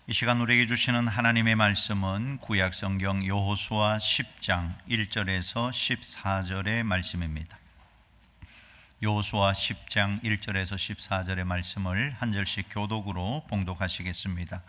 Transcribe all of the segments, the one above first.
이 시간 우리에게 주시는 하나님의 말씀은 구약성경 여호수아 10장 1절에서 14절의 말씀입니다. 여호수아 10장 1절에서 14절의 말씀을 한 절씩 교독으로 봉독하시겠습니다.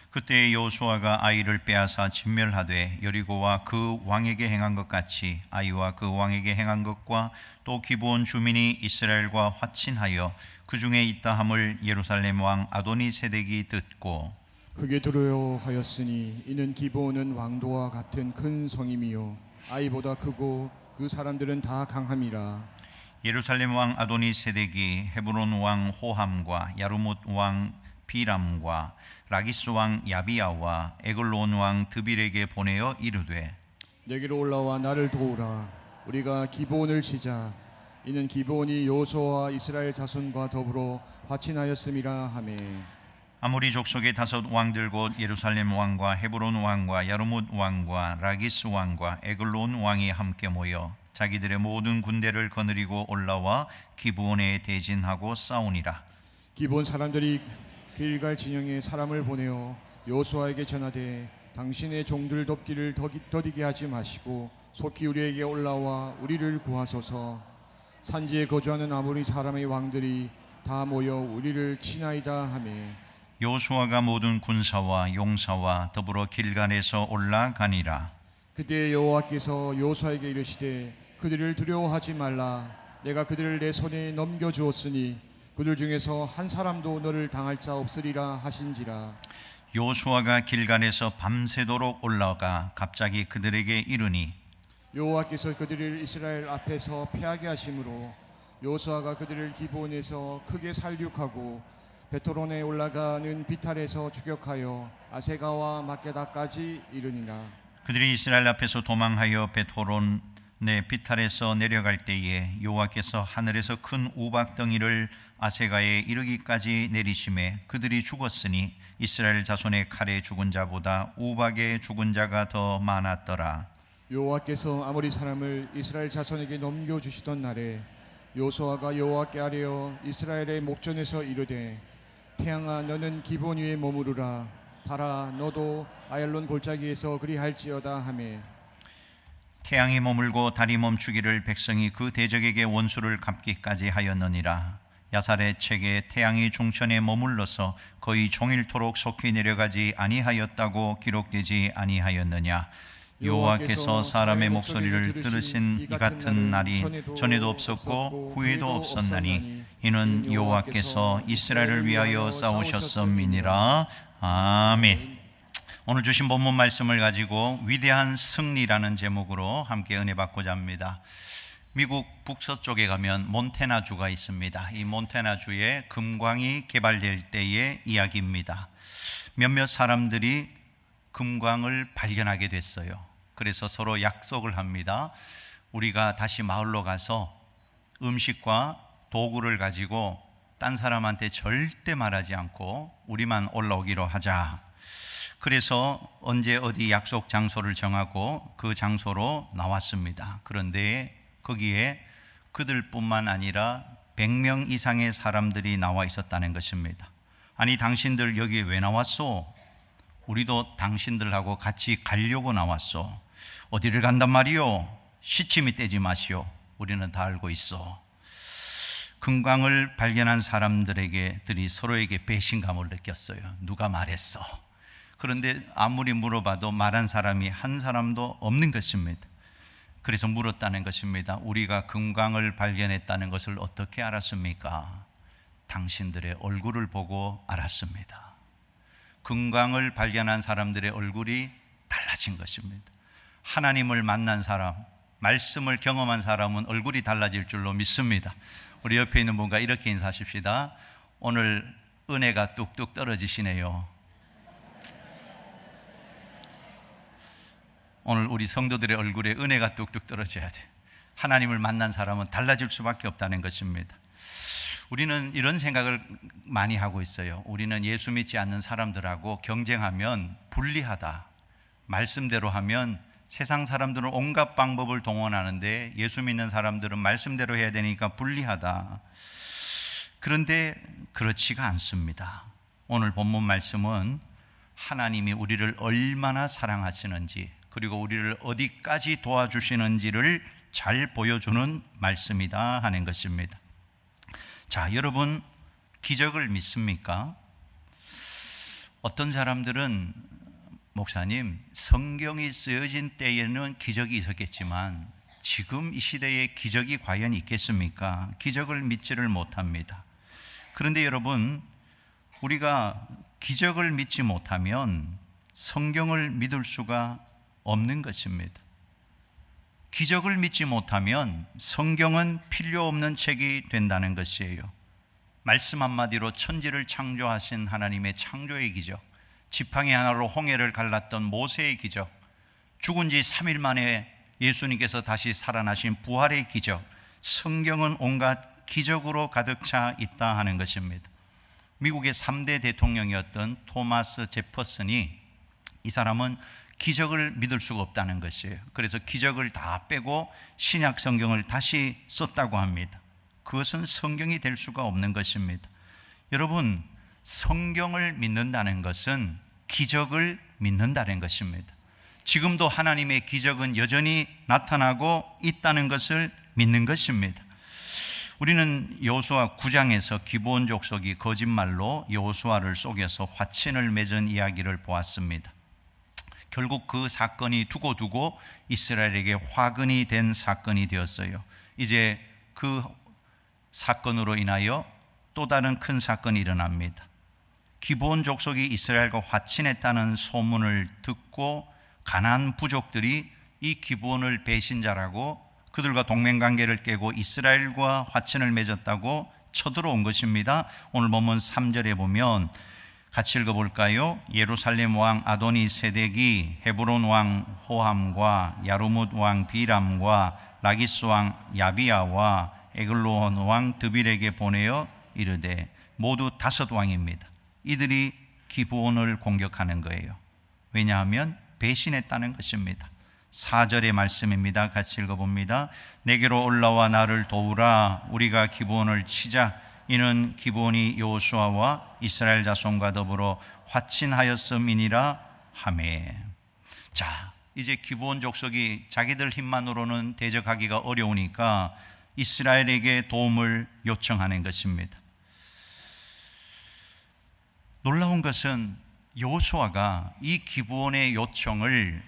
그때 여호수아가 아이를 빼앗아 진멸하되 여리고와 그 왕에게 행한 것 같이 아이와 그 왕에게 행한 것과 또 기브온 주민이 이스라엘과 화친하여 그 중에 있다 함을 예루살렘 왕 아도니세덱이 듣고 크게 두려워하였으니 이는 기브온은 왕도와 같은 큰 성임이요 아이보다 크고 그 사람들은 다 강함이라. 예루살렘 왕 아도니세덱이 헤브론 왕 호함과 야르뭇 왕 비람과 라기스 왕 야비야와 에글론 왕 드빌에게 보내어 이르되 내게로 올라와 나를 도우라. 우리가 기브온을 치자. 이는 기브온이 여호수아와 이스라엘 자손과 더불어 화친하였음이라 하매 아모리 족속의 다섯 왕들 곧 예루살렘 왕과 헤브론 왕과 야르뭇 왕과 라기스 왕과 에글론 왕이 함께 모여 자기들의 모든 군대를 거느리고 올라와 기브온에 대진하고 싸우니라. 기브온 사람들이 길갈 진영에 사람을 보내어 여호수아에게 전하되 당신의 종들 돕기를 더디게 하지 마시고 속히 우리에게 올라와 우리를 구하소서. 산지에 거주하는 아모리 사람의 왕들이 다 모여 우리를 치나이다 하매 여호수아가 모든 군사와 용사와 더불어 길갈에서 올라가니라. 그때 여호와께서 여호수아에게 이르시되 그들을 두려워하지 말라. 내가 그들을 내 손에 넘겨주었으니 그들 중에서 한 사람도 너를 당할 자 없으리라 하신지라. 여호수아가 길갈에서 밤새도록 올라가 갑자기 그들에게 이르니 여호와께서 그들을 이스라엘 앞에서 패하게 하심으로 여호수아가 그들을 기브온에서 크게 살육하고 베토론에 올라가는 비탈에서 추격하여 아세가와 막게다까지 이르니라. 그들이 이스라엘 앞에서 도망하여 베토론의 비탈에서 내려갈 때에 여호와께서 하늘에서 큰 우박 덩이를 아세가에 이르기까지 내리심에 그들이 죽었으니 이스라엘 자손의 칼에 죽은 자보다 우박에 죽은 자가 더 많았더라. 여호와께서 아모리 사람을 이스라엘 자손에게 넘겨주시던 날에 여호수아가 여호와께 아뢰어 이스라엘의 목전에서 이르되 태양아 너는 기브온 위에 머무르라. 달아 너도 아얄론 골짜기에서 그리할지어다 하매 태양이 머물고 달이 멈추기를 백성이 그 대적에게 원수를 갚기까지 하였느니라. 야살의 책에 태양이 중천에 머물러서 거의 종일토록 속히 내려가지 아니하였다고 기록되지 아니하였느냐. 여호와께서 사람의 목소리를 들으신 이 같은 날이 전에도 없었고 후에도 없었나니 이는 여호와께서 이스라엘을 위하여 싸우셨음이니라. 아멘. 오늘 주신 본문 말씀을 가지고 위대한 승리라는 제목으로 함께 은혜 받고자 합니다. 미국 북서쪽에 가면 몬태나주가 있습니다. 이 몬태나주에 금광이 개발될 때의 이야기입니다. 몇몇 사람들이 금광을 발견하게 됐어요. 그래서 서로 약속을 합니다. 우리가 다시 마을로 가서 음식과 도구를 가지고 딴 사람한테 절대 말하지 않고 우리만 올라오기로 하자. 그래서 언제 어디 약속 장소를 정하고 그 장소로 나왔습니다. 그런데 거기에 그들뿐만 아니라 100명 이상의 사람들이 나와 있었다는 것입니다. 아니 당신들 여기에 왜 나왔소? 우리도 당신들하고 같이 가려고 나왔소. 어디를 간단 말이요? 시침이 떼지 마시오. 우리는 다 알고 있어. 금광을 발견한 사람들이 서로에게 배신감을 느꼈어요. 누가 말했어? 그런데 아무리 물어봐도 말한 사람이 한 사람도 없는 것입니다. 그래서 물었다는 것입니다. 우리가 금광을 발견했다는 것을 어떻게 알았습니까? 당신들의 얼굴을 보고 알았습니다. 금광을 발견한 사람들의 얼굴이 달라진 것입니다. 하나님을 만난 사람, 말씀을 경험한 사람은 얼굴이 달라질 줄로 믿습니다. 우리 옆에 있는 분과 이렇게 인사하십시다. 오늘 은혜가 뚝뚝 떨어지시네요. 오늘 우리 성도들의 얼굴에 은혜가 뚝뚝 떨어져야 돼. 하나님을 만난 사람은 달라질 수밖에 없다는 것입니다. 우리는 이런 생각을 많이 하고 있어요. 우리는 예수 믿지 않는 사람들하고 경쟁하면 불리하다. 말씀대로 하면 세상 사람들은 온갖 방법을 동원하는데 예수 믿는 사람들은 말씀대로 해야 되니까 불리하다. 그런데 그렇지가 않습니다. 오늘 본문 말씀은 하나님이 우리를 얼마나 사랑하시는지, 그리고 우리를 어디까지 도와주시는지를 잘 보여주는 말씀이다 하는 것입니다. 자, 여러분, 기적을 믿습니까? 어떤 사람들은 목사님, 성경이 쓰여진 때에는 기적이 있었겠지만 지금 이 시대에 기적이 과연 있겠습니까? 기적을 믿지를 못합니다. 그런데 여러분, 우리가 기적을 믿지 못하면 성경을 믿을 수가 없는 것입니다. 기적을 믿지 못하면 성경은 필요 없는 책이 된다는 것이에요. 말씀 한마디로 천지를 창조하신 하나님의 창조의 기적, 지팡이 하나로 홍해를 갈랐던 모세의 기적, 죽은 지 3일 만에 예수님께서 다시 살아나신 부활의 기적, 성경은 온갖 기적으로 가득 차 있다 하는 것입니다. 미국의 3대 대통령이었던 토마스 제퍼슨이, 이 사람은 기적을 믿을 수가 없다는 것이에요. 그래서 기적을 다 빼고 신약 성경을 다시 썼다고 합니다. 그것은 성경이 될 수가 없는 것입니다. 여러분, 성경을 믿는다는 것은 기적을 믿는다는 것입니다. 지금도 하나님의 기적은 여전히 나타나고 있다는 것을 믿는 것입니다. 우리는 여호수아 9장에서 기브온 족속이 거짓말로 여호수아를 속여서 화친을 맺은 이야기를 보았습니다. 결국 그 사건이 두고두고 이스라엘에게 화근이 된 사건이 되었어요. 이제 그 사건으로 인하여 또 다른 큰 사건이 일어납니다. 기브온 족속이 이스라엘과 화친했다는 소문을 듣고 가나안 부족들이 이 기브온을 배신자라고 그들과 동맹관계를 깨고 이스라엘과 화친을 맺었다고 쳐들어온 것입니다. 오늘 본문 3절에 보면 같이 읽어볼까요? 예루살렘 왕 아도니 세덱이 헤브론 왕 호함과 야르뭇 왕 비람과 라기스 왕 야비야와 에글론 왕 드빌에게 보내어 이르되, 모두 5왕입니다. 이들이 기브온을 공격하는 거예요. 왜냐하면 배신했다는 것입니다. 4절의 말씀입니다. 같이 읽어봅니다. 내게로 올라와 나를 도우라. 우리가 기브온을 치자. 이는 기브온이 여호수아와 이스라엘 자손과 더불어 화친하였음이니라 하매. 자, 이제 기브온 족속이 자기들 힘만으로는 대적하기가 어려우니까 이스라엘에게 도움을 요청하는 것입니다. 놀라운 것은 여호수아가 이 기브온의 요청을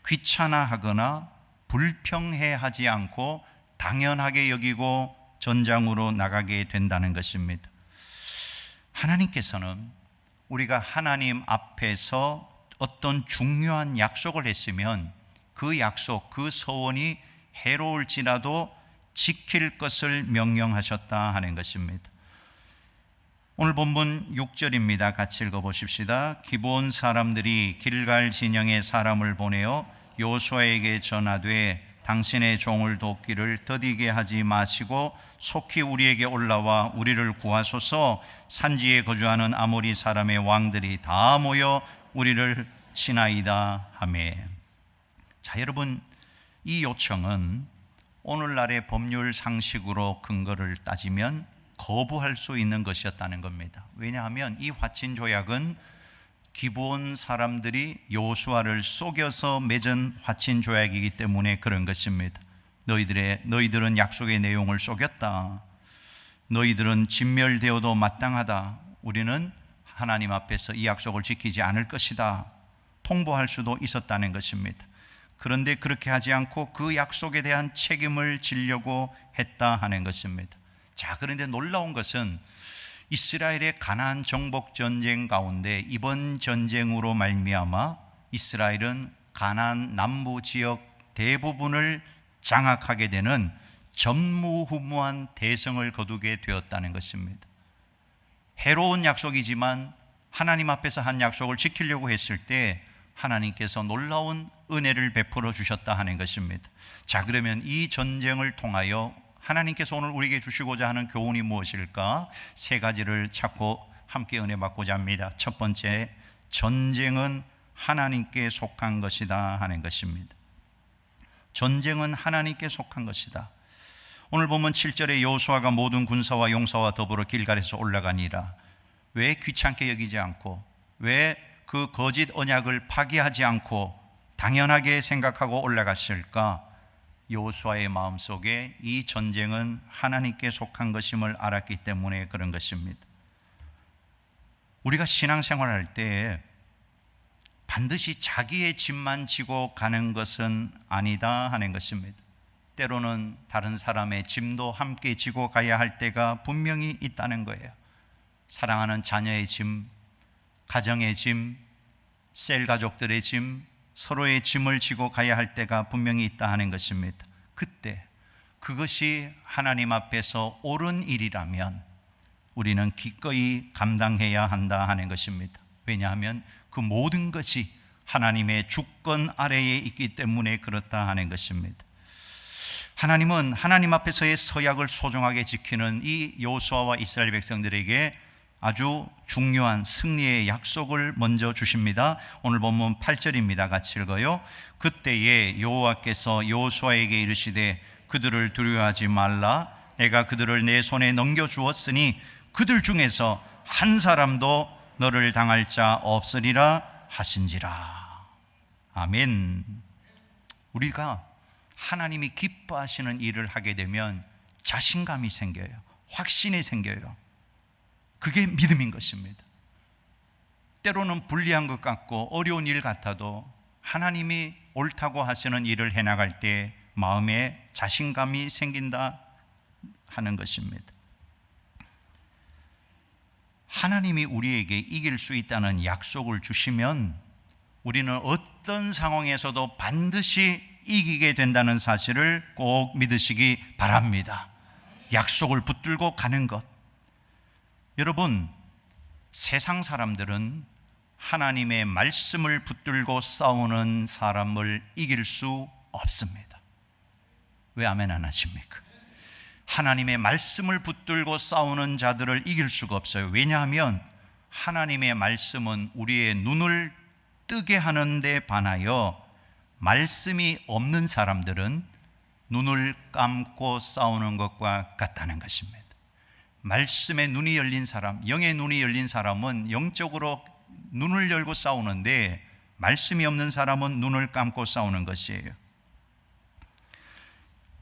귀찮아하거나 불평해하지 않고 당연하게 여기고 전장으로 나가게 된다는 것입니다. 하나님께서는 우리가 하나님 앞에서 어떤 중요한 약속을 했으면 그 약속, 그 서원이 해로울지라도 지킬 것을 명령하셨다 하는 것입니다. 오늘 본문 6절입니다. 같이 읽어보십시다. 기브온 사람들이 길갈 진영에 사람을 보내어 여호수아에게 전하되, 당신의 종을 돕기를 더디게 하지 마시고 속히 우리에게 올라와 우리를 구하소서. 산지에 거주하는 아모리 사람의 왕들이 다 모여 우리를 치나이다 하매. 자, 여러분, 이 요청은 오늘날의 법률 상식으로 근거를 따지면 거부할 수 있는 것이었다는 겁니다. 왜냐하면 이 화친 조약은 기브온 사람들이 여호수아를 속여서 맺은 화친 조약이기 때문에 그런 것입니다. 너희들은 약속의 내용을 속였다. 너희들은 진멸되어도 마땅하다. 우리는 하나님 앞에서 이 약속을 지키지 않을 것이다. 통보할 수도 있었다는 것입니다. 그런데 그렇게 하지 않고 그 약속에 대한 책임을 지려고 했다 하는 것입니다. 자, 그런데 놀라운 것은 이스라엘의 가나안 정복 전쟁 가운데 이번 전쟁으로 말미암아 이스라엘은 가나안 남부 지역 대부분을 장악하게 되는 전무후무한 대성을 거두게 되었다는 것입니다. 해로운 약속이지만 하나님 앞에서 한 약속을 지키려고 했을 때 하나님께서 놀라운 은혜를 베풀어 주셨다 하는 것입니다. 자, 그러면 이 전쟁을 통하여 하나님께서 오늘 우리에게 주시고자 하는 교훈이 무엇일까? 3가지를 찾고 함께 은혜 받고자 합니다. 첫 번째, 전쟁은 하나님께 속한 것이다 하는 것입니다. 전쟁은 하나님께 속한 것이다. 오늘 보면 7절에 여호수아가 모든 군사와 용사와 더불어 길갈에서 올라가니라. 왜 귀찮게 여기지 않고, 왜 그 거짓 언약을 파기하지 않고 당연하게 생각하고 올라갔을까? 여호수아의 마음속에 이 전쟁은 하나님께 속한 것임을 알았기 때문에 그런 것입니다. 우리가 신앙생활할 때 반드시 자기의 짐만 지고 가는 것은 아니다 하는 것입니다. 때로는 다른 사람의 짐도 함께 지고 가야 할 때가 분명히 있다는 거예요. 사랑하는 자녀의 짐, 가정의 짐, 셀 가족들의 짐, 서로의 짐을 지고 가야 할 때가 분명히 있다 하는 것입니다. 그때 그것이 하나님 앞에서 옳은 일이라면 우리는 기꺼이 감당해야 한다 하는 것입니다. 왜냐하면 그 모든 것이 하나님의 주권 아래에 있기 때문에 그렇다 하는 것입니다. 하나님은 하나님 앞에서의 서약을 소중하게 지키는 이 여호수아와 이스라엘 백성들에게 아주 중요한 승리의 약속을 먼저 주십니다. 오늘 본문 8절입니다. 같이 읽어요. 그때에 여호와께서 여호수아에게 이르시되 그들을 두려워하지 말라. 내가 그들을 내 손에 넘겨주었으니 그들 중에서 한 사람도 너를 당할 자 없으리라 하신지라. 아멘. 우리가 하나님이 기뻐하시는 일을 하게 되면 자신감이 생겨요. 확신이 생겨요. 그게 믿음인 것입니다. 때로는 불리한 것 같고 어려운 일 같아도 하나님이 옳다고 하시는 일을 해나갈 때 마음에 자신감이 생긴다 하는 것입니다. 하나님이 우리에게 이길 수 있다는 약속을 주시면 우리는 어떤 상황에서도 반드시 이기게 된다는 사실을 꼭 믿으시기 바랍니다. 약속을 붙들고 가는 것. 여러분, 세상 사람들은 하나님의 말씀을 붙들고 싸우는 사람을 이길 수 없습니다. 왜 아멘 안 하십니까? 하나님의 말씀을 붙들고 싸우는 자들을 이길 수가 없어요. 왜냐하면 하나님의 말씀은 우리의 눈을 뜨게 하는 데 반하여 말씀이 없는 사람들은 눈을 감고 싸우는 것과 같다는 것입니다. 말씀에 눈이 열린 사람, 영의 눈이 열린 사람은 영적으로 눈을 열고 싸우는데 말씀이 없는 사람은 눈을 감고 싸우는 것이에요.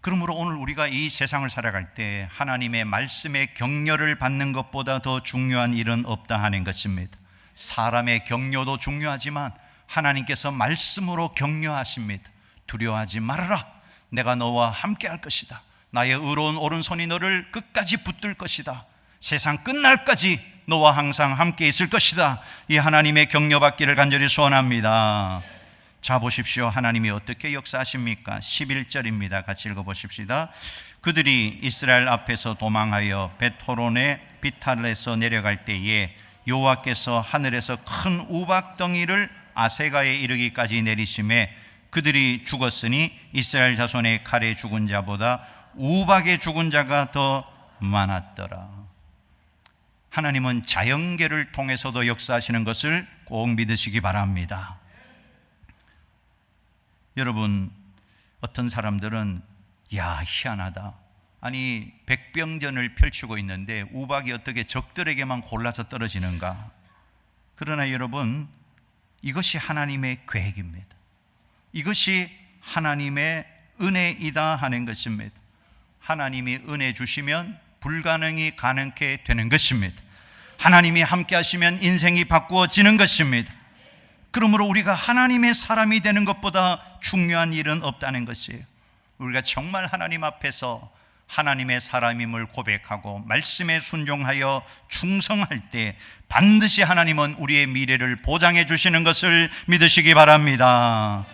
그러므로 오늘 우리가 이 세상을 살아갈 때 하나님의 말씀의 격려를 받는 것보다 더 중요한 일은 없다 하는 것입니다. 사람의 격려도 중요하지만 하나님께서 말씀으로 격려하십니다. 두려워하지 말아라. 내가 너와 함께 할 것이다. 나의 의로운 오른손이 너를 끝까지 붙들 것이다. 세상 끝날까지 너와 항상 함께 있을 것이다. 이 하나님의 격려받기를 간절히 소원합니다. 자, 보십시오. 하나님이 어떻게 역사하십니까? 11절입니다. 같이 읽어보십시다. 그들이 이스라엘 앞에서 도망하여 벳호론의 비탈에서 내려갈 때에 여호와께서 하늘에서 큰 우박덩이를 아세가에 이르기까지 내리심에 그들이 죽었으니 이스라엘 자손의 칼에 죽은 자보다 우박에 죽은 자가 더 많았더라. 하나님은 자연계를 통해서도 역사하시는 것을 꼭 믿으시기 바랍니다. 여러분, 어떤 사람들은 희한하다. 아니, 백병전을 펼치고 있는데 우박이 어떻게 적들에게만 골라서 떨어지는가? 그러나 여러분, 이것이 하나님의 계획입니다. 이것이 하나님의 은혜이다 하는 것입니다. 하나님이 은혜 주시면 불가능이 가능케 되는 것입니다. 하나님이 함께 하시면 인생이 바꾸어지는 것입니다. 그러므로 우리가 하나님의 사람이 되는 것보다 중요한 일은 없다는 것이에요. 우리가 정말 하나님 앞에서 하나님의 사람임을 고백하고 말씀에 순종하여 충성할 때 반드시 하나님은 우리의 미래를 보장해 주시는 것을 믿으시기 바랍니다.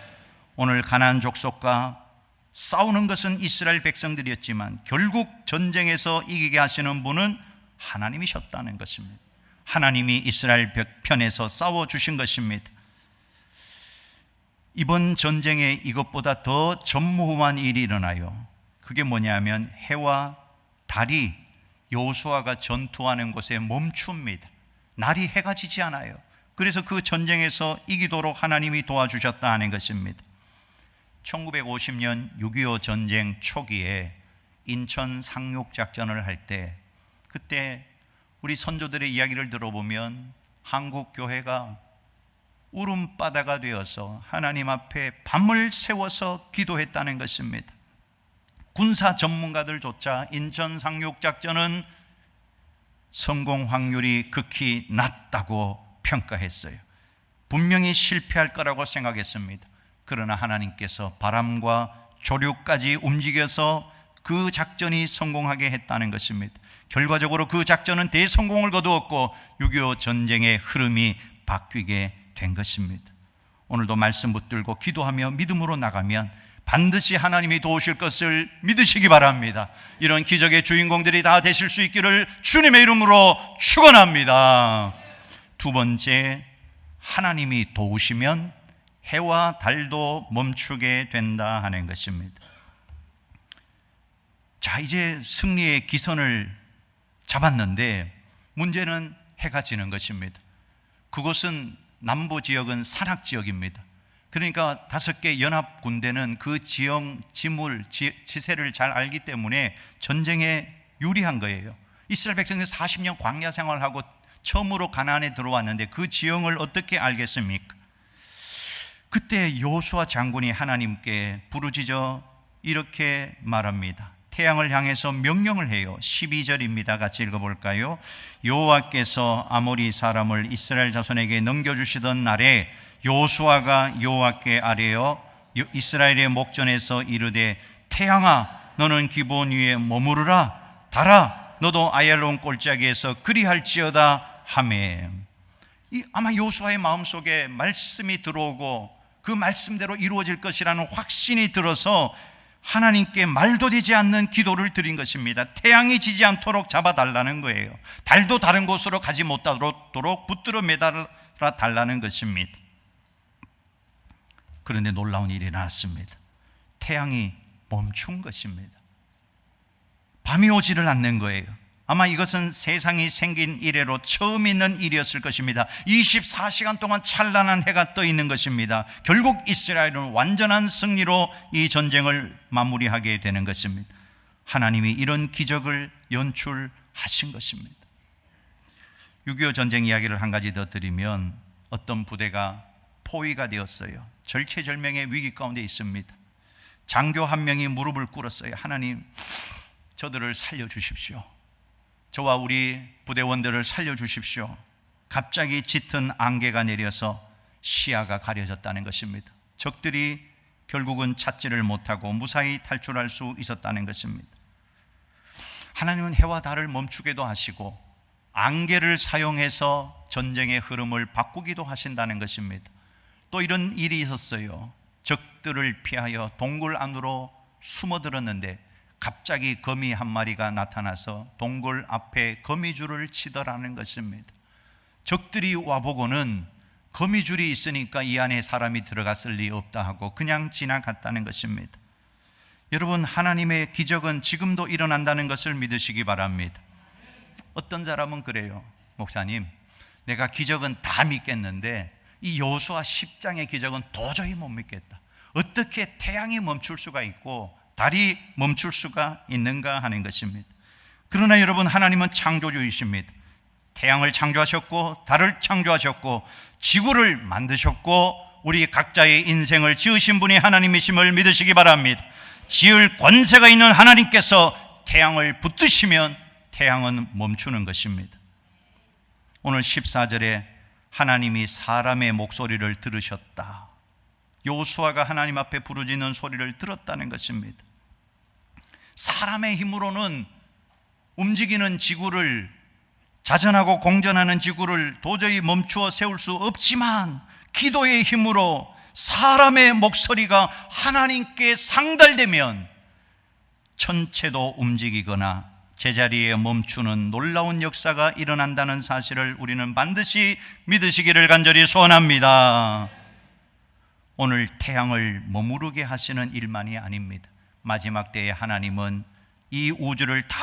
오늘 가나안 족속과 싸우는 것은 이스라엘 백성들이었지만 결국 전쟁에서 이기게 하시는 분은 하나님이셨다는 것입니다. 하나님이 이스라엘 편에서 싸워주신 것입니다. 이번 전쟁에 이것보다 더 전무후무한 일이 일어나요. 그게 뭐냐면 해와 달이 여호수아가 전투하는 곳에 멈춥니다. 날이 해가 지지 않아요. 그래서 그 전쟁에서 이기도록 하나님이 도와주셨다 하는 것입니다. 1950년 6.25 전쟁 초기에 인천 상륙작전을 할 때 그때 우리 선조들의 이야기를 들어보면 한국 교회가 울음바다가 되어서 하나님 앞에 밤을 새워서 기도했다는 것입니다. 군사 전문가들조차 인천 상륙작전은 성공 확률이 극히 낮다고 평가했어요. 분명히 실패할 거라고 생각했습니다. 그러나 하나님께서 바람과 조류까지 움직여서 그 작전이 성공하게 했다는 것입니다. 결과적으로 그 작전은 대성공을 거두었고 6.25 전쟁의 흐름이 바뀌게 된 것입니다. 오늘도 말씀 붙들고 기도하며 믿음으로 나가면 반드시 하나님이 도우실 것을 믿으시기 바랍니다. 이런 기적의 주인공들이 다 되실 수 있기를 주님의 이름으로 축원합니다. 두 번째, 하나님이 도우시면 해와 달도 멈추게 된다 하는 것입니다. 자, 이제 승리의 기선을 잡았는데 문제는 해가 지는 것입니다. 그곳은 남부 지역은 산악 지역입니다. 그러니까 5개 연합 군대는 그 지역, 지물, 지세를 잘 알기 때문에 전쟁에 유리한 거예요. 이스라엘 백성이 40년 광야 생활하고 처음으로 가나안에 들어왔는데 그 지형을 어떻게 알겠습니까? 그때 여호수아 장군이 하나님께 부르짖어 이렇게 말합니다. 태양을 향해서 명령을 해요. 12절입니다. 같이 읽어볼까요? 여호와께서 아모리 사람을 이스라엘 자손에게 넘겨주시던 날에 여호수아가 여호와께 아뢰어 이스라엘의 목전에서 이르되 태양아 너는 기브온 위에 머무르라, 달아 너도 아얄론 골짜기에서 그리할지어다 하매. 아마 여호수아의 마음속에 말씀이 들어오고 그 말씀대로 이루어질 것이라는 확신이 들어서 하나님께 말도 되지 않는 기도를 드린 것입니다. 태양이 지지 않도록 잡아달라는 거예요. 달도 다른 곳으로 가지 못하도록 붙들어 매달아 달라는 것입니다. 그런데 놀라운 일이 일어났습니다. 태양이 멈춘 것입니다. 밤이 오지를 않는 거예요. 아마 이것은 세상이 생긴 이래로 처음 있는 일이었을 것입니다. 24시간 동안 찬란한 해가 떠 있는 것입니다. 결국 이스라엘은 완전한 승리로 이 전쟁을 마무리하게 되는 것입니다. 하나님이 이런 기적을 연출하신 것입니다. 6.25 전쟁 이야기를 한 가지 더 드리면 어떤 부대가 포위가 되었어요. 절체절명의 위기 가운데 있습니다. 장교 한 명이 무릎을 꿇었어요. 하나님, 저들을 살려주십시오. 저와 우리 부대원들을 살려주십시오. 갑자기 짙은 안개가 내려서 시야가 가려졌다는 것입니다. 적들이 결국은 찾지를 못하고 무사히 탈출할 수 있었다는 것입니다. 하나님은 해와 달을 멈추기도 하시고 안개를 사용해서 전쟁의 흐름을 바꾸기도 하신다는 것입니다. 또 이런 일이 있었어요. 적들을 피하여 동굴 안으로 숨어들었는데 갑자기 거미 한 마리가 나타나서 동굴 앞에 거미줄을 치더라는 것입니다. 적들이 와보고는 거미줄이 있으니까 이 안에 사람이 들어갔을 리 없다 하고 그냥 지나갔다는 것입니다. 여러분, 하나님의 기적은 지금도 일어난다는 것을 믿으시기 바랍니다. 어떤 사람은 그래요. 목사님, 내가 기적은 다 믿겠는데 이 여호수아 10장의 기적은 도저히 못 믿겠다. 어떻게 태양이 멈출 수가 있고 달이 멈출 수가 있는가 하는 것입니다. 그러나 여러분, 하나님은 창조주이십니다. 태양을 창조하셨고 달을 창조하셨고 지구를 만드셨고 우리 각자의 인생을 지으신 분이 하나님이심을 믿으시기 바랍니다. 지을 권세가 있는 하나님께서 태양을 붙드시면 태양은 멈추는 것입니다. 오늘 14절에 하나님이 사람의 목소리를 들으셨다. 여호수아가 하나님 앞에 부르짖는 소리를 들었다는 것입니다. 사람의 힘으로는 움직이는 지구를, 자전하고 공전하는 지구를 도저히 멈추어 세울 수 없지만 기도의 힘으로 사람의 목소리가 하나님께 상달되면 천체도 움직이거나 제자리에 멈추는 놀라운 역사가 일어난다는 사실을 우리는 반드시 믿으시기를 간절히 소원합니다. 오늘 태양을 머무르게 하시는 일만이 아닙니다. 마지막 때에 하나님은 이 우주를 다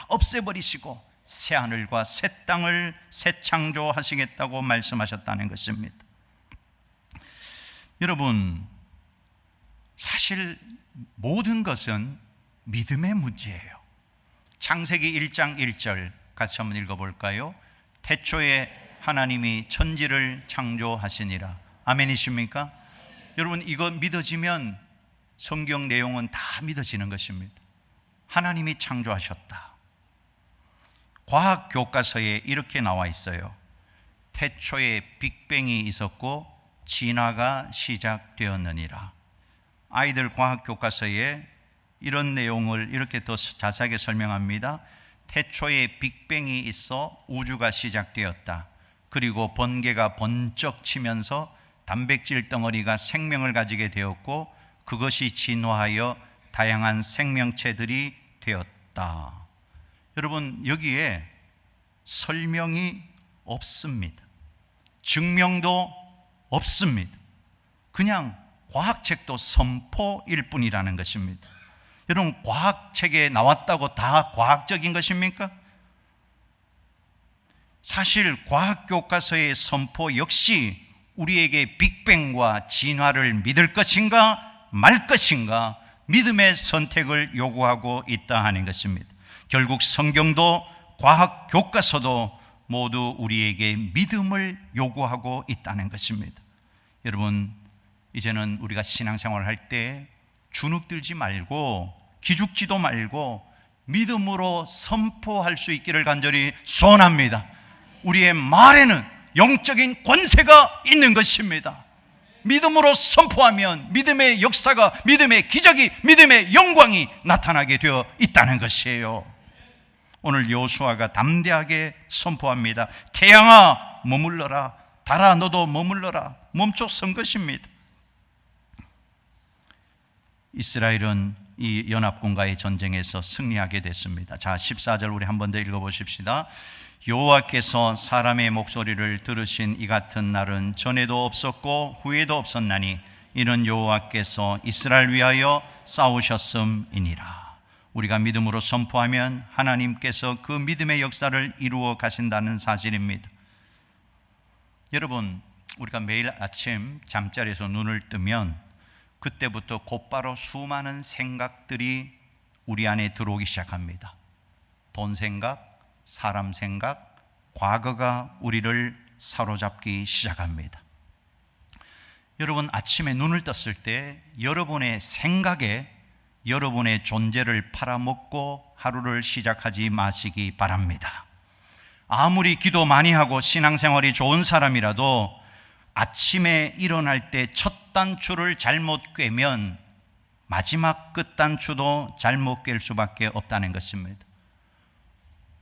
없애버리시고 새하늘과 새 땅을 새 창조하시겠다고 말씀하셨다는 것입니다. 여러분, 사실 모든 것은 믿음의 문제예요. 창세기 1장 1절 같이 한번 읽어볼까요? 태초에 하나님이 천지를 창조하시니라. 아멘이십니까? 여러분, 이거 믿어지면 성경 내용은 다 믿어지는 것입니다. 하나님이 창조하셨다. 과학 교과서에 이렇게 나와 있어요. 태초에 빅뱅이 있었고 진화가 시작되었느니라. 아이들 과학 교과서에 이런 내용을 이렇게 더 자세하게 설명합니다. 태초에 빅뱅이 있어 우주가 시작되었다. 그리고 번개가 번쩍 치면서 단백질 덩어리가 생명을 가지게 되었고 그것이 진화하여 다양한 생명체들이 되었다. 여러분, 여기에 설명이 없습니다. 증명도 없습니다. 그냥 과학책도 선포일 뿐이라는 것입니다. 여러분, 과학책에 나왔다고 다 과학적인 것입니까? 사실 과학교과서의 선포 역시 우리에게 빅뱅과 진화를 믿을 것인가 말 것인가 믿음의 선택을 요구하고 있다 하는 것입니다. 결국 성경도 과학교과서도 모두 우리에게 믿음을 요구하고 있다는 것입니다. 여러분, 이제는 우리가 신앙생활을 할 때 주눅들지 말고 기죽지도 말고 믿음으로 선포할 수 있기를 간절히 소원합니다. 우리의 말에는 영적인 권세가 있는 것입니다. 믿음으로 선포하면 믿음의 역사가, 믿음의 기적이, 믿음의 영광이 나타나게 되어 있다는 것이에요. 오늘 여호수아가 담대하게 선포합니다. 태양아 머물러라, 달아 너도 머물러라. 멈춰 선 것입니다. 이스라엘은 이 연합군과의 전쟁에서 승리하게 됐습니다. 자, 14절 우리 한 번 더 읽어보십시다. 여호와께서 사람의 목소리를 들으신 이 같은 날은 전에도 없었고 후에도 없었나니 이는 여호와께서 이스라엘 위하여 싸우셨음이니라. 우리가 믿음으로 선포하면 하나님께서 그 믿음의 역사를 이루어 가신다는 사실입니다. 여러분, 우리가 매일 아침 잠자리에서 눈을 뜨면 그때부터 곧바로 수많은 생각들이 우리 안에 들어오기 시작합니다. 돈 생각, 사람 생각, 과거가 우리를 사로잡기 시작합니다. 여러분, 아침에 눈을 떴을 때 여러분의 생각에 여러분의 존재를 팔아먹고 하루를 시작하지 마시기 바랍니다. 아무리 기도 많이 하고 신앙생활이 좋은 사람이라도 아침에 일어날 때 첫 단추를 잘못 꿰면 마지막 끝 단추도 잘못 꿰 수밖에 없다는 것입니다.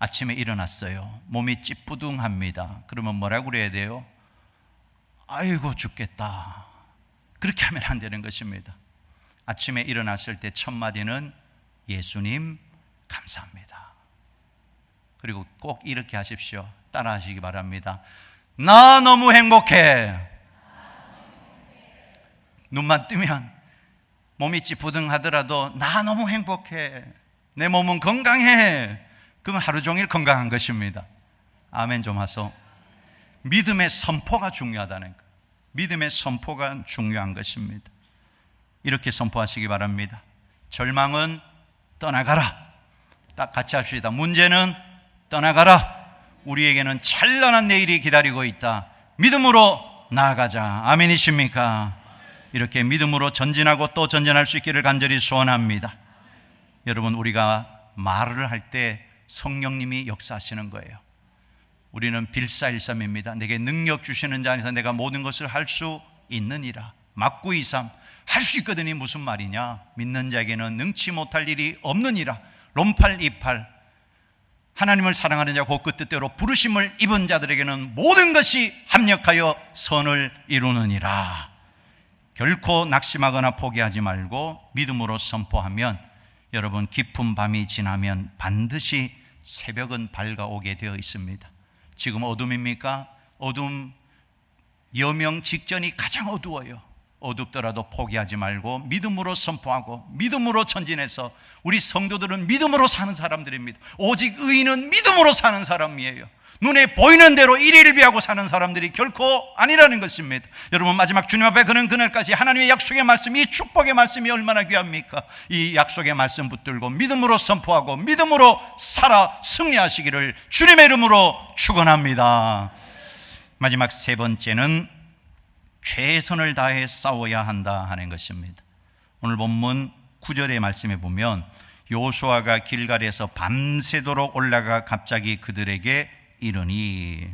아침에 일어났어요. 몸이 찌뿌둥합니다. 그러면 뭐라고 그래야 돼요? 아이고 죽겠다. 그렇게 하면 안 되는 것입니다. 아침에 일어났을 때 첫 마디는 예수님 감사합니다. 그리고 꼭 이렇게 하십시오. 따라 하시기 바랍니다. 나 너무 행복해. 눈만 뜨면 몸이 찌뿌둥하더라도 나 너무 행복해. 내 몸은 건강해. 그럼 하루 종일 건강한 것입니다. 아멘 좀 하소. 믿음의 선포가 중요하다는 것. 믿음의 선포가 중요한 것입니다. 이렇게 선포하시기 바랍니다. 절망은 떠나가라. 딱 같이 합시다. 문제는 떠나가라. 우리에게는 찬란한 내일이 기다리고 있다. 믿음으로 나아가자. 아멘이십니까? 이렇게 믿음으로 전진하고 또 전진할 수 있기를 간절히 소원합니다. 여러분, 우리가 말을 할 때 성령님이 역사하시는 거예요. 우리는 빌사일삼입니다. 내게 능력 주시는 자 안에서 내가 모든 것을 할 수 있느니라. 막구이삼. 할 수 있거든이 무슨 말이냐? 믿는 자에게는 능치 못할 일이 없느니라. 롬팔이팔. 하나님을 사랑하는 자 곧 그 뜻대로 부르심을 입은 자들에게는 모든 것이 합력하여 선을 이루느니라. 결코 낙심하거나 포기하지 말고 믿음으로 선포하면 여러분, 깊은 밤이 지나면 반드시 새벽은 밝아오게 되어 있습니다. 지금 어둠입니까? 어둠, 여명 직전이 가장 어두워요. 어둡더라도 포기하지 말고 믿음으로 선포하고 믿음으로 전진해서, 우리 성도들은 믿음으로 사는 사람들입니다. 오직 의인은 믿음으로 사는 사람이에요. 눈에 보이는 대로 일일을 비하고 사는 사람들이 결코 아니라는 것입니다. 여러분, 마지막 주님 앞에 그는 그날까지 하나님의 약속의 말씀, 이 축복의 말씀이 얼마나 귀합니까? 이 약속의 말씀 붙들고 믿음으로 선포하고 믿음으로 살아 승리하시기를 주님의 이름으로 축원합니다. 마지막 세 번째는 최선을 다해 싸워야 한다 하는 것입니다. 오늘 본문 9절의 말씀에 보면 여호수아가 길갈에서 밤새도록 올라가 갑자기 그들에게 이르니,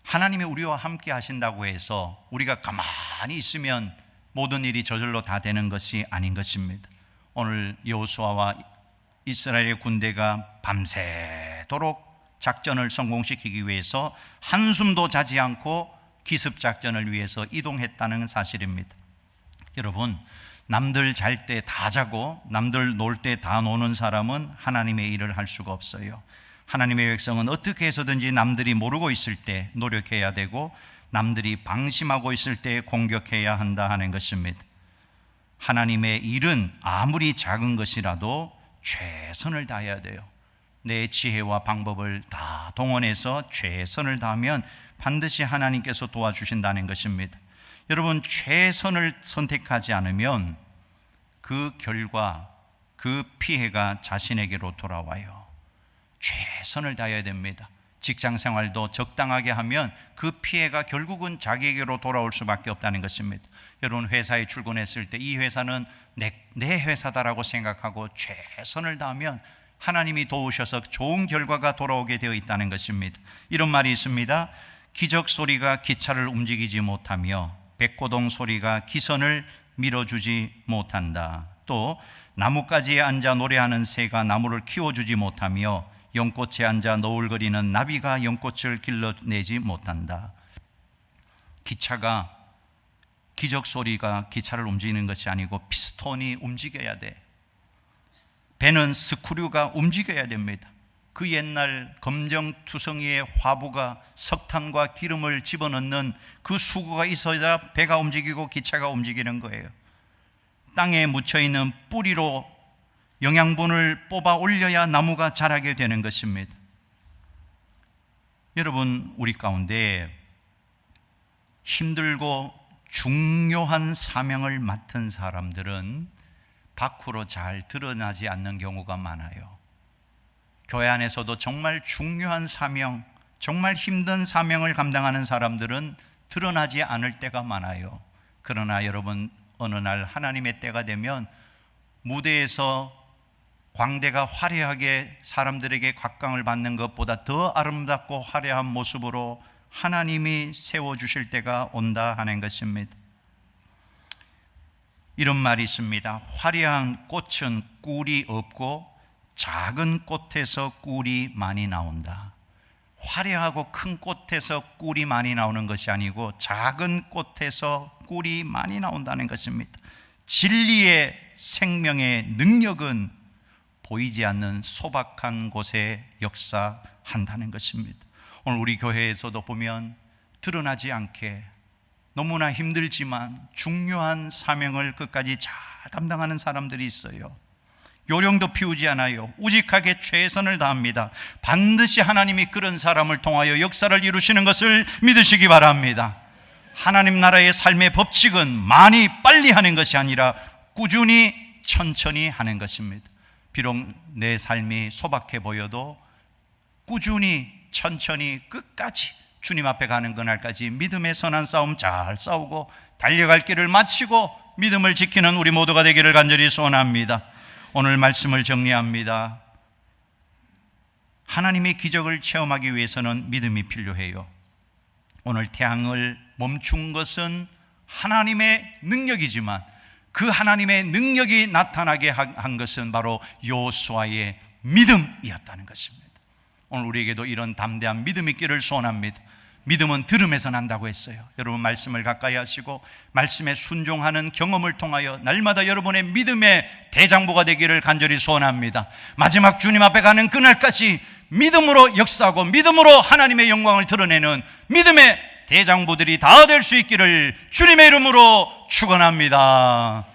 하나님이 우리와 함께 하신다고 해서 우리가 가만히 있으면 모든 일이 저절로 다 되는 것이 아닌 것입니다. 오늘 여호수아와 이스라엘의 군대가 밤새도록 작전을 성공시키기 위해서 한숨도 자지 않고 기습작전을 위해서 이동했다는 사실입니다. 여러분, 남들 잘 때 다 자고 남들 놀 때 다 노는 사람은 하나님의 일을 할 수가 없어요. 하나님의 백성은 어떻게 해서든지 남들이 모르고 있을 때 노력해야 되고 남들이 방심하고 있을 때 공격해야 한다 하는 것입니다. 하나님의 일은 아무리 작은 것이라도 최선을 다해야 돼요. 내 지혜와 방법을 다 동원해서 최선을 다하면 반드시 하나님께서 도와주신다는 것입니다. 여러분, 최선을 선택하지 않으면 그 결과, 그 피해가 자신에게로 돌아와요. 최선을 다해야 됩니다. 직장 생활도 적당하게 하면 그 피해가 결국은 자기에게로 돌아올 수밖에 없다는 것입니다. 여러분, 회사에 출근했을 때 이 회사는 내 회사다라고 생각하고 최선을 다하면 하나님이 도우셔서 좋은 결과가 돌아오게 되어 있다는 것입니다. 이런 말이 있습니다. 기적 소리가 기차를 움직이지 못하며 백고동 소리가 기선을 밀어주지 못한다. 또 나뭇가지에 앉아 노래하는 새가 나무를 키워주지 못하며 연꽃에 앉아 너울거리는 나비가 연꽃을 길러내지 못한다. 기차가, 기적 소리가 기차를 움직이는 것이 아니고 피스톤이 움직여야 돼. 배는 스크류가 움직여야 됩니다. 그 옛날 검정투성이의 화부가 석탄과 기름을 집어넣는 그 수구가 있어야 배가 움직이고 기차가 움직이는 거예요. 땅에 묻혀있는 뿌리로 영양분을 뽑아 올려야 나무가 자라게 되는 것입니다. 여러분, 우리 가운데 힘들고 중요한 사명을 맡은 사람들은 밖으로 잘 드러나지 않는 경우가 많아요. 교회 안에서도 정말 중요한 사명, 정말 힘든 사명을 감당하는 사람들은 드러나지 않을 때가 많아요. 그러나 여러분, 어느 날 하나님의 때가 되면 무대에서 광대가 화려하게 사람들에게 각광을 받는 것보다 더 아름답고 화려한 모습으로 하나님이 세워주실 때가 온다 하는 것입니다. 이런 말이 있습니다. 화려한 꽃은 꿀이 없고 작은 꽃에서 꿀이 많이 나온다. 화려하고 큰 꽃에서 꿀이 많이 나오는 것이 아니고 작은 꽃에서 꿀이 많이 나온다는 것입니다. 진리의 생명의 능력은 보이지 않는 소박한 곳에 역사한다는 것입니다. 오늘 우리 교회에서도 보면 드러나지 않게 너무나 힘들지만 중요한 사명을 끝까지 잘 감당하는 사람들이 있어요. 요령도 피우지 않아요. 우직하게 최선을 다합니다. 반드시 하나님이 그런 사람을 통하여 역사를 이루시는 것을 믿으시기 바랍니다. 하나님 나라의 삶의 법칙은 많이 빨리 하는 것이 아니라 꾸준히 천천히 하는 것입니다. 비록 내 삶이 소박해 보여도 꾸준히 천천히 끝까지 주님 앞에 가는 그날까지 믿음의 선한 싸움 잘 싸우고 달려갈 길을 마치고 믿음을 지키는 우리 모두가 되기를 간절히 소원합니다. 오늘 말씀을 정리합니다. 하나님의 기적을 체험하기 위해서는 믿음이 필요해요. 오늘 태양을 멈춘 것은 하나님의 능력이지만 그 하나님의 능력이 나타나게 한 것은 바로 여호수아의 믿음이었다는 것입니다. 오늘 우리에게도 이런 담대한 믿음 있기를 소원합니다. 믿음은 들음에서 난다고 했어요. 여러분, 말씀을 가까이 하시고 말씀에 순종하는 경험을 통하여 날마다 여러분의 믿음의 대장부가 되기를 간절히 소원합니다. 마지막 주님 앞에 가는 그날까지 믿음으로 역사하고 믿음으로 하나님의 영광을 드러내는 믿음의 대장부들이 다 될 수 있기를 주님의 이름으로 축원합니다.